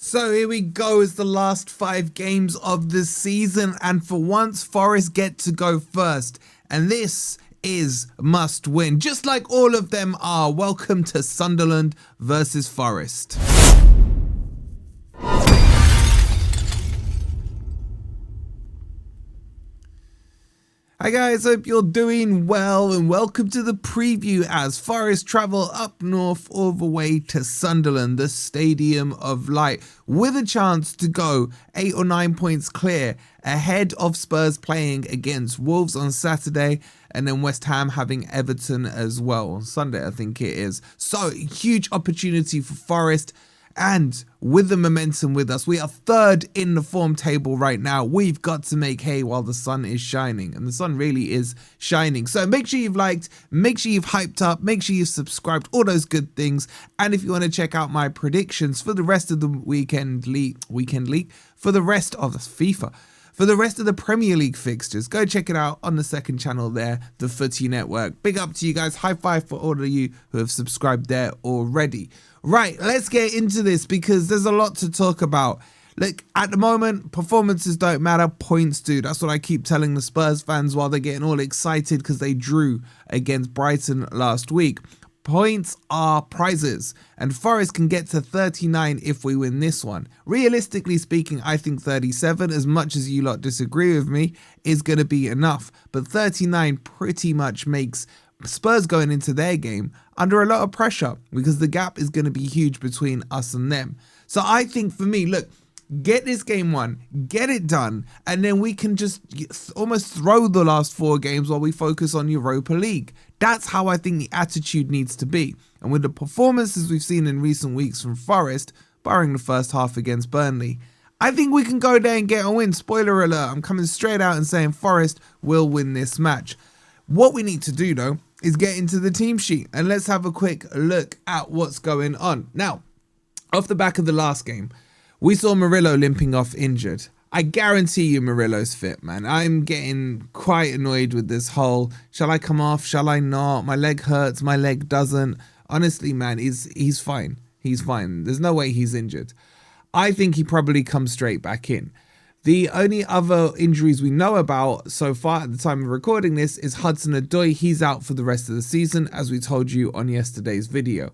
So here we go, it's the last 5 games of the season, and for once Forest get to go first, and this is must win, just like all of them are. Welcome to Sunderland versus Forest. Hi guys, hope you're doing well and welcome to the preview as Forest travel up north all the way to Sunderland, the Stadium of Light, with a chance to go 8 or 9 points clear ahead of Spurs playing against Wolves on Saturday and then West Ham having Everton as well on Sunday, I think it is. So huge opportunity for Forest. And with the momentum with us, we are 3rd in the form table right now. We've got to make hay while the sun is shining. And the sun really is shining. So make sure you've liked, make sure you've hyped up, make sure you've subscribed, all those good things. And if you want to check out my predictions for the rest of the weekend league, for the rest of the FIFA, for the rest of the Premier League fixtures, go check it out on the second channel there, the Footy Network. Big up to you guys. High five for all of you who have subscribed there already. Right, let's get into this because there's a lot to talk about. Look, at the moment, performances don't matter, points do. That's what I keep telling the Spurs fans while they're getting all excited because they drew against Brighton last week. Points are prizes, and Forest can get to 39 if we win this one. Realistically speaking, I think 37, as much as you lot disagree with me, is going to be enough. But 39 pretty much makes Spurs going into their game under a lot of pressure because the gap is going to be huge between us and them. So I think for me, look, get this game won, get it done, and then we can just almost throw the last 4 games while we focus on Europa League. That's how I think the attitude needs to be. And with the performances we've seen in recent weeks from Forest, barring the first half against Burnley, I think we can go there and get a win. Spoiler alert, I'm coming straight out and saying Forest will win this match. What we need to do though is get into the team sheet and let's have a quick look at what's going on. Now, off the back of the last game, we saw Murillo limping off injured. I guarantee you Murillo's fit, man. I'm getting quite annoyed with this whole, shall I come off, shall I not? My leg hurts, my leg doesn't. Honestly, man, he's fine. He's fine. There's no way he's injured. I think he probably comes straight back in. The only other injuries we know about so far at the time of recording this is Hudson-Odoi. He's out for the rest of the season, as we told you on yesterday's video.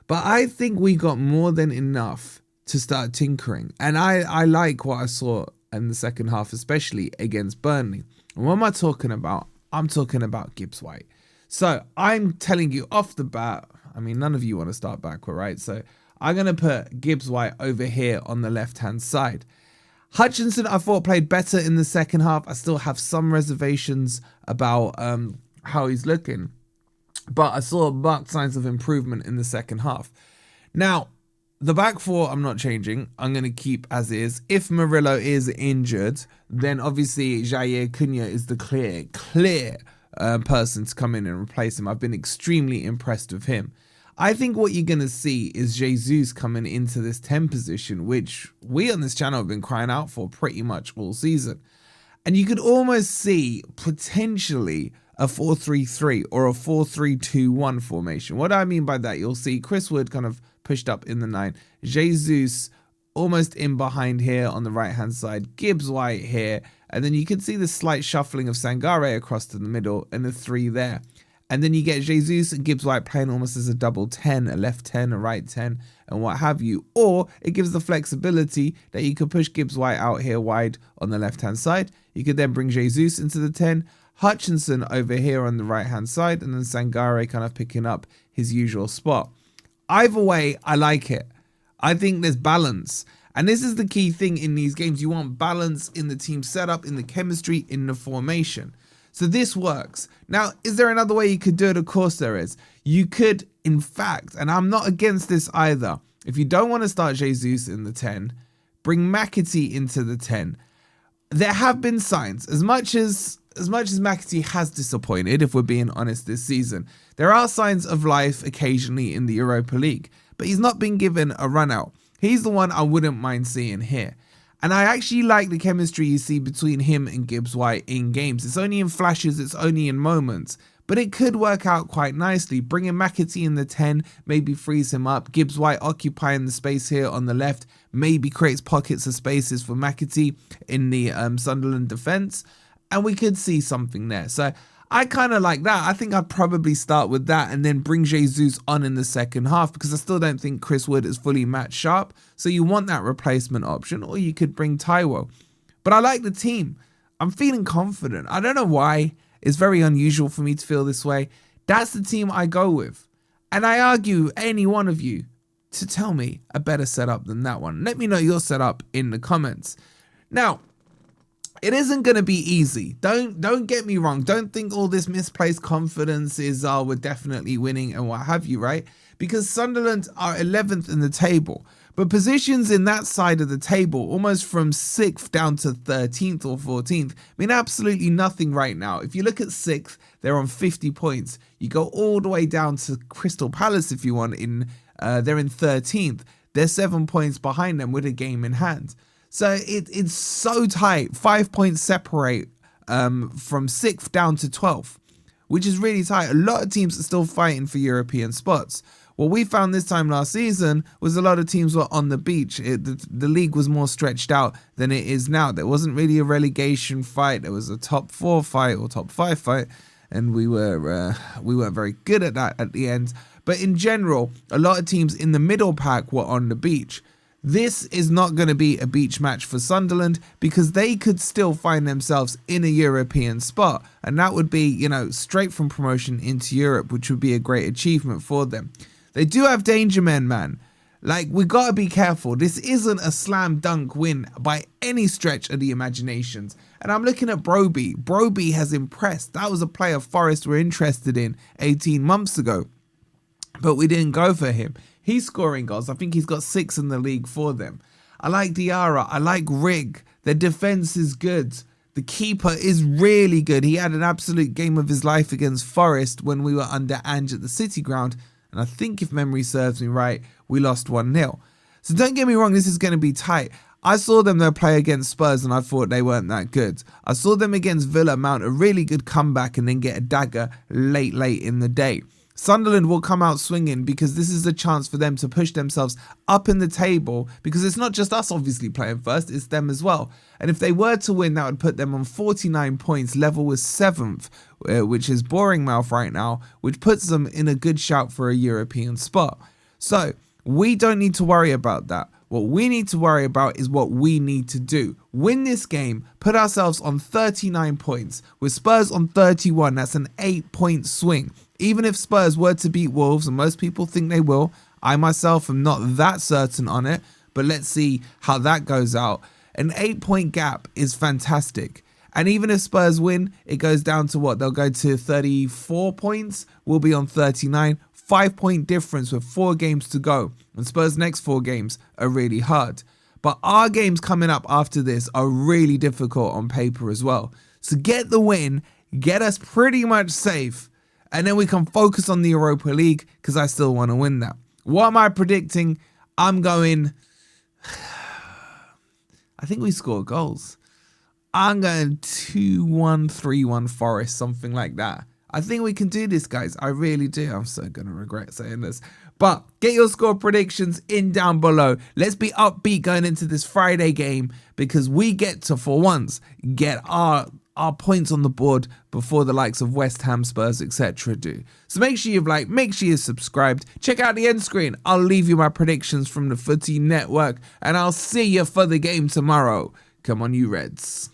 But I think we got more than enough to start tinkering. And I like what I saw in the second half, especially against Burnley. And what am I talking about? I'm talking about Gibbs White. So I'm telling you off the bat, I mean, none of you want to start backward, right? So I'm going to put Gibbs White over here on the left-hand side. Hutchinson, I thought, played better in the second half. I still have some reservations about how he's looking. But I saw marked signs of improvement in the second half. Now, the back four, I'm not changing. I'm going to keep as is. If Murillo is injured, then obviously Jair Cunha is the clear person to come in and replace him. I've been extremely impressed with him. I think what you're going to see is Jesus coming into this 10 position, which we on this channel have been crying out for pretty much all season. And you could almost see potentially a 4-3-3 or a 4-3-2-1 formation. What do I mean by that? You'll see Chris Wood kind of pushed up in the 9. Jesus almost in behind here on the right-hand side. Gibbs White here. And then you can see the slight shuffling of Sangare across to the middle and the 3 there. And then you get Jesus and Gibbs White playing almost as a double 10, a left 10, a right 10, and what have you. Or it gives the flexibility that you could push Gibbs White out here wide on the left-hand side. You could then bring Jesus into the 10, Hutchinson over here on the right-hand side, and then Sangare kind of picking up his usual spot. Either way, I like it. I think there's balance. And this is the key thing in these games. You want balance in the team setup, in the chemistry, in the formation. So this works. Now, is there another way you could do it? Of course there is. You could, in fact, and I'm not against this either, if you don't want to start Jesus in the 10, bring McAtee into the 10. There have been signs, as much as McAtee has disappointed, if we're being honest this season, there are signs of life occasionally in the Europa League, but he's not been given a run out. He's the one I wouldn't mind seeing here. And I actually like the chemistry you see between him and Gibbs White in games. It's only in flashes, it's only in moments. but it could work out quite nicely. Bringing McAtee in the 10 maybe frees him up. Gibbs-White occupying the space here on the left maybe creates pockets of spaces for McAtee in the Sunderland defence, and we could see something there. So I kind of like that. I think I'd probably start with that and then bring Jesus on in the second half, because I still don't think Chris Wood is fully match sharp. So you want that replacement option, or you could bring Taiwo. But I like the team. I'm feeling confident. I don't know why. It's very unusual for me to feel this way. That's the team I go with. And I argue any one of you to tell me a better setup than that one. Let me know your setup in the comments. Now, it isn't going to be easy. Don't get me wrong. Don't think all this misplaced confidence is, we're definitely winning and what have you, right? Because Sunderland are 11th in the table. But positions in that side of the table, almost from 6th down to 13th or 14th, mean absolutely nothing right now. If you look at 6th, they're on 50 points. You go all the way down to Crystal Palace if you want. They're in 13th. They're 7 points behind them with a game in hand. So it's so tight. 5 points separate from 6th down to 12th, which is really tight. A lot of teams are still fighting for European spots. What we found this time last season was a lot of teams were on the beach. The league was more stretched out than it is now. There wasn't really a relegation fight. There was a top 4 fight or top 5 fight, and we weren't very good at that at the end. But in general, a lot of teams in the middle pack were on the beach. This is not going to be a beach match for Sunderland, because they could still find themselves in a European spot, and that would be, straight from promotion into Europe, which would be a great achievement for them. They do have danger men, man. Like, we got to be careful. This isn't a slam dunk win by any stretch of the imaginations. And I'm looking at Broby. Broby has impressed. That was a player Forest were interested in 18 months ago, but we didn't go for him. He's scoring goals. I think he's got 6 in the league for them. I like Diarra. I like Rigg. Their defence is good. The keeper is really good. He had an absolute game of his life against Forest when we were under Ange at the City Ground. And I think, if memory serves me right, we lost 1-0. So don't get me wrong, this is going to be tight. I saw them play against Spurs and I thought they weren't that good. I saw them against Villa mount a really good comeback and then get a dagger late in the day. Sunderland will come out swinging, because this is a chance for them to push themselves up in the table, because it's not just us obviously playing first, it's them as well. And if they were to win, that would put them on 49 points, level with 7th, which is boring mouth right now, which puts them in a good shout for a European spot. So we don't need to worry about that. What we need to worry about is what we need to do. Win this game, put ourselves on 39 points. With Spurs on 31, that's an 8-point swing. Even if Spurs were to beat Wolves, and most people think they will, I myself am not that certain on it, but let's see how that goes out. An 8-point gap is fantastic. And even if Spurs win, it goes down to what? They'll go to 34 points. We'll be on 39. 5-point difference with 4 games to go. And Spurs' next 4 games are really hard. But our games coming up after this are really difficult on paper as well. So get the win, get us pretty much safe, and then we can focus on the Europa League, because I still want to win that. What am I predicting? I'm going... I think we score goals. I'm going 2-1, 3-1 Forest, something like that. I think we can do this, guys. I really do. I'm so going to regret saying this. But get your score predictions in down below. Let's be upbeat going into this Friday game, because we get to, for once, get our points on the board before the likes of West Ham, Spurs, etc. do. So make sure you've liked, make sure you've subscribed. Check out the end screen. I'll leave you my predictions from the Footy Network, and I'll see you for the game tomorrow. Come on, you Reds.